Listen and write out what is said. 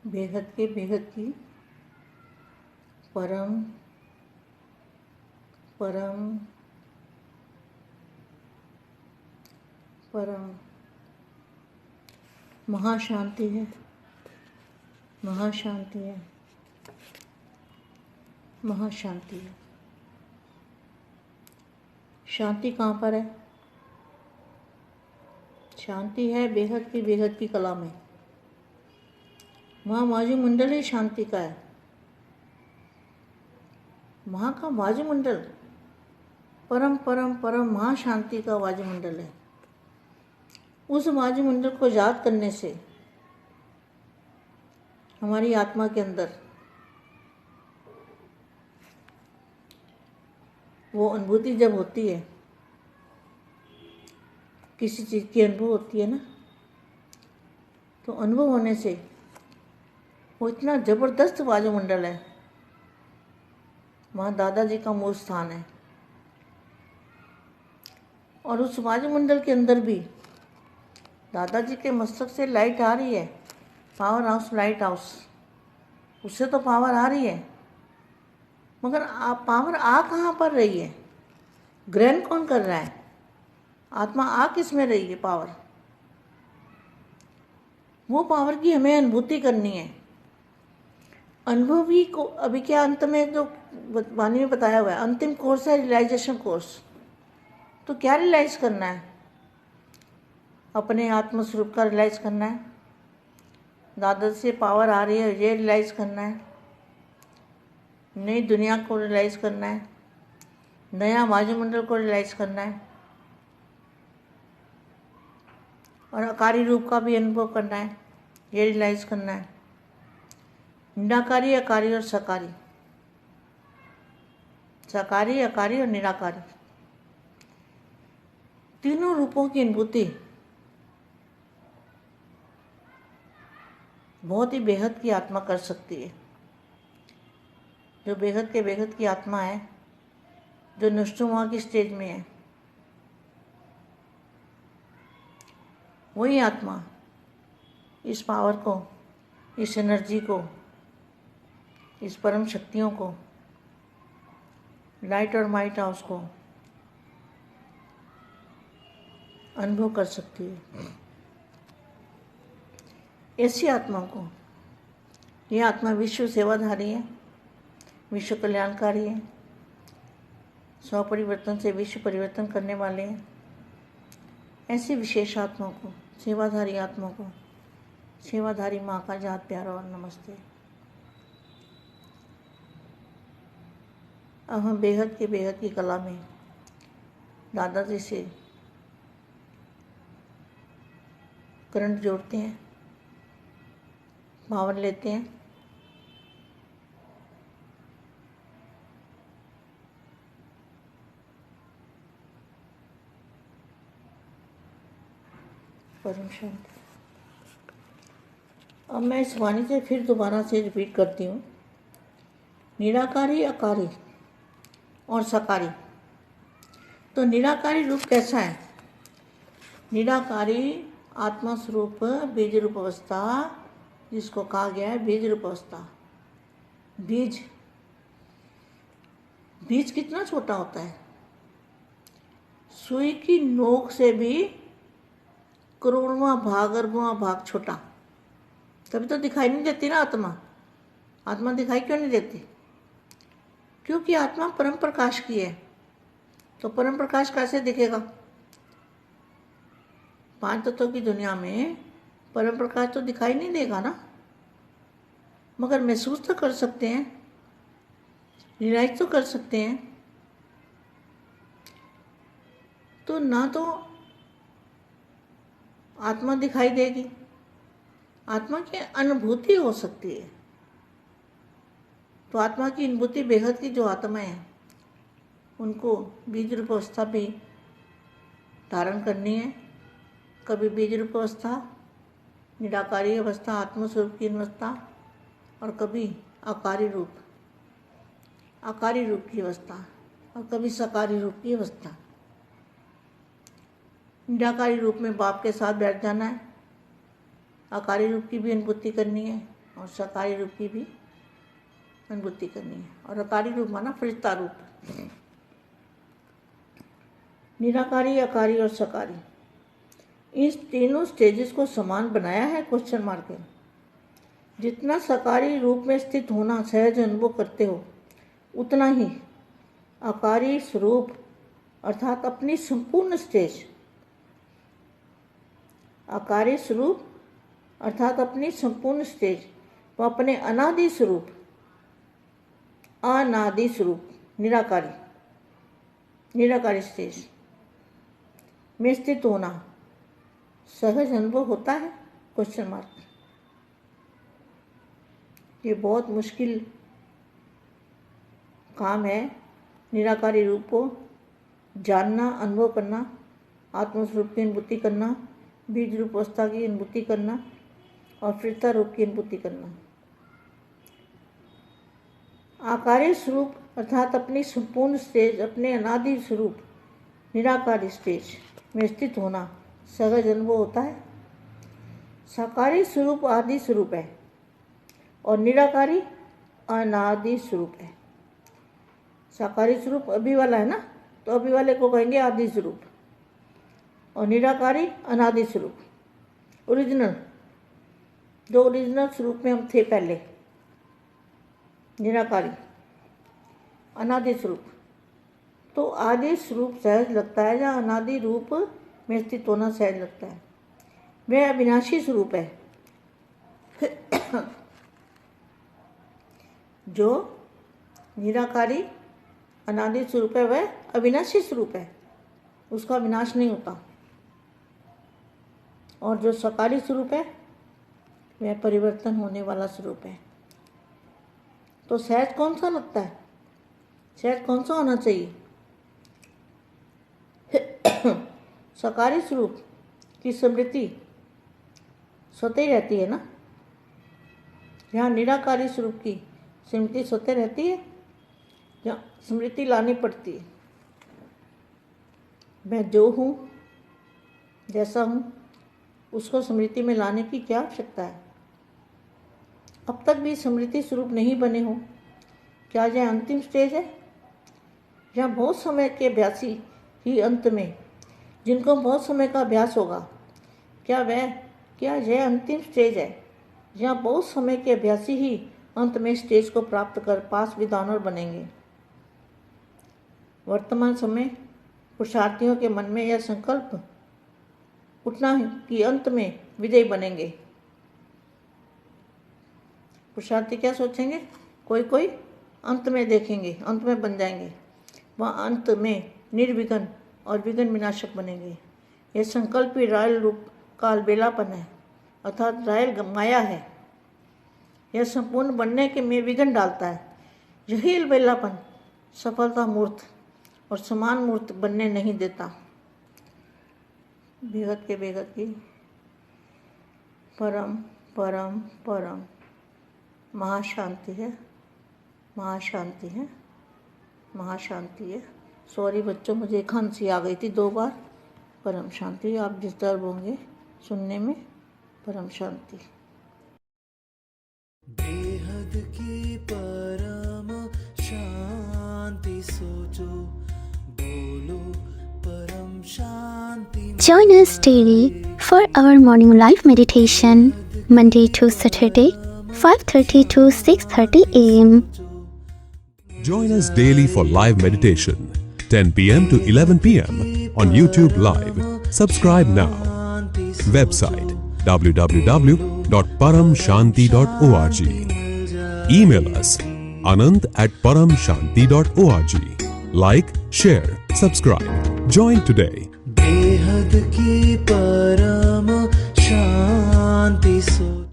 बेहद की परम परम परम महाशांति है, महाशांति है, महाशांति है। शांति कहाँ पर है? शांति है बेहद की कला में। वहाँ वायुमंडल ही शांति का है। वहाँ का वायुमंडल परम परम परम महाशांति का वायुमंडल है। उस वायुमंडल को याद करने से हमारी आत्मा के अंदर वो अनुभूति जब होती है, किसी चीज़ की अनुभव होती है ना, तो अनुभव होने से वो इतना ज़बरदस्त वायुमंडल है। वहाँ दादाजी का मूल स्थान है और उस वायुमंडल के अंदर भी दादाजी के मस्तक से लाइट आ रही है। पावर हाउस, लाइट हाउस, उससे तो पावर आ रही है, मगर पावर आ कहाँ पर रही है? ग्रहण कौन कर रहा है? आत्मा आ किस में रही है? पावर, वो पावर की हमें अनुभूति करनी है। अनुभवी को अभी क्या अंत में जो वाणी में बताया हुआ है, अंतिम कोर्स है रियलाइजेशन कोर्स। तो क्या रियलाइज करना है? अपने आत्मस्वरूप का रियलाइज करना है। दादा से पावर आ रही है, ये रियलाइज करना है। नई दुनिया को रियलाइज करना है, नया वायुमंडल को रियलाइज करना है और आकारी रूप का भी अनुभव करना है, ये रियलाइज करना है। निराकारी, आकारी और सकारी, साकारी, आकारी और निराकारी, तीनों रूपों की अनुभूति बहुत ही बेहद की आत्मा कर सकती है। जो बेहद की आत्मा है, जो नष्टुमा की स्टेज में है, वही आत्मा इस पावर को, इस एनर्जी को, इस परम शक्तियों को, लाइट और माइट हाउस को अनुभव कर सकती है। ऐसी आत्मा को, यह आत्मा विश्व सेवाधारी है, विश्व कल्याणकारी है, स्व परिवर्तन से विश्व परिवर्तन करने वाले हैं। ऐसी विशेष आत्मा को, सेवाधारी आत्मा को, सेवाधारी माँ का जात प्यारा और नमस्ते। अब हम बेहद की कला में दादाजी से करंट जोड़ते हैं, पावर लेते हैं। परम शांति। अब मैं इस वाणी से फिर दोबारा से रिपीट करती हूँ। निराकारी, आकारी और साकारी। तो निराकारी रूप कैसा है? निराकारी आत्मा स्वरूप बीज रूप अवस्था, जिसको कहा गया है बीज रूप अवस्था। बीज कितना छोटा होता है? सुई की नोक से भी करोड़वां भाग, अरबवां भाग छोटा। तभी तो दिखाई नहीं देती ना आत्मा। आत्मा दिखाई क्यों नहीं देती? क्योंकि आत्मा परम प्रकाश की है। तो परम प्रकाश कैसे दिखेगा? पांच तत्वों की दुनिया में परम प्रकाश तो दिखाई नहीं देगा ना, मगर महसूस तो कर सकते हैं, रियलाइज तो कर सकते हैं। तो ना तो आत्मा दिखाई देगी, आत्मा की अनुभूति हो सकती है। तो आत्मा की अनुभूति बेहद की जो आत्माएं हैं, उनको बीज रूप अवस्था भी धारण करनी है। कभी बीज रूप अवस्था, निराकारी अवस्था, आत्मस्वरूप की अवस्था, और कभी आकारी रूप की अवस्था, और कभी साकारी रूप की अवस्था। निराकारी रूप में बाप के साथ बैठ जाना है, आकारी रूप की भी अनुभूति करनी है, और सकारी रूप की भी अनुभूति करनी है। और अकारी रूप माना फरिश्ता रूप। निराकारी, अकारी और सकारी, इस तीनों स्टेजेस को समान बनाया है क्वेश्चन मार्क है। जितना सकारी रूप में स्थित होना सहज अनुभव करते हो, उतना ही अकारी स्वरूप अर्थात अपनी संपूर्ण स्टेज, अकारी स्वरूप अर्थात अपनी संपूर्ण स्टेज व अपने अनादि स्वरूप, अनादि स्वरूप निराकारी, निराकारी स्टेज में स्थित होना सहज अनुभव होता है क्वेश्चन मार्क। ये बहुत मुश्किल काम है, निराकारी रूप को जानना, अनुभव करना, आत्मस्वरूप की अनुभूति करना, बीज रूप अवस्था की अनुभूति करना और फरिश्ता रूप की अनुभूति करना। आकारी स्वरूप अर्थात अपनी संपूर्ण स्टेज, अपने अनादि स्वरूप निराकारी स्टेज में स्थित होना सहज अनुभव होता है। साकारी स्वरूप आदि स्वरूप है और निराकारी अनादि स्वरूप है। साकारी स्वरूप अभी वाला है ना, तो अभी वाले को कहेंगे आदि स्वरूप, और निराकारी अनादि स्वरूप, ओरिजिनल, जो ओरिजिनल स्वरूप में हम थे पहले, निराकारी अनादि स्वरूप। तो आदि स्वरूप सहज लगता है, जहाँ अनादि रूप में स्थित होना सहज लगता है। वह अविनाशी स्वरूप है। जो निराकारी अनादि स्वरूप है वह अविनाशी स्वरूप है, उसका विनाश नहीं होता। और जो सकारी स्वरूप है वह परिवर्तन होने वाला स्वरूप है। तो सहज कौन सा लगता है? सहज कौन सा होना चाहिए? सकारी स्वरूप की स्मृति स्वतः ही रहती है ना। यहाँ निराकारी स्वरूप की स्मृति स्वतः रहती है, यहाँ स्मृति लानी पड़ती है। मैं जो हूँ, जैसा हूँ, उसको स्मृति में लाने की क्या आवश्यकता है? अब तक भी स्मृति स्वरूप नहीं बने हो, क्या यह अंतिम स्टेज है? यहाँ बहुत समय के अभ्यासी ही अंत में, जिनको बहुत समय का अभ्यास होगा, क्या यह अंतिम स्टेज है? यहाँ बहुत समय के अभ्यासी ही अंत में स्टेज को प्राप्त कर पास विद्वान बनेंगे। वर्तमान समय पुरुषार्थियों के मन में यह संकल्प उठना है कि अंत में विजयी बनेंगे। पुरुषार्थी क्या सोचेंगे? कोई अंत में देखेंगे, अंत में बन जाएंगे, वह अंत में निर्विघ्न और विघ्न विनाशक बनेंगे। यह संकल्प ही रायल रूप का अलबेलापन है, अर्थात रायल माया है। यह संपूर्ण बनने के में विघ्न डालता है। यही अलबेलापन सफलता मूर्त और समान मूर्त बनने नहीं देता। बेहद के बेहद की परम परम परम महाशांति है, महाशांति है, महाशांति है। सॉरी बच्चों, मुझे खांसी आ गई थी 2 बार। परम शांति। आप डिस्टर्ब होंगे सुनने में। परम शांति। बेहद की परम शांति सोचो, बोलो परम शांति। Join us daily for our morning live meditation, Monday to Saturday, 5:30 to 6:30 a.m. Join us daily for live meditation, 10 p.m. to 11 p.m. on YouTube Live. Subscribe now. Website www.paramshanti.org. Email us anand@paramshanti.org. Like, share, subscribe. Join today. बेहद की परम शांति सो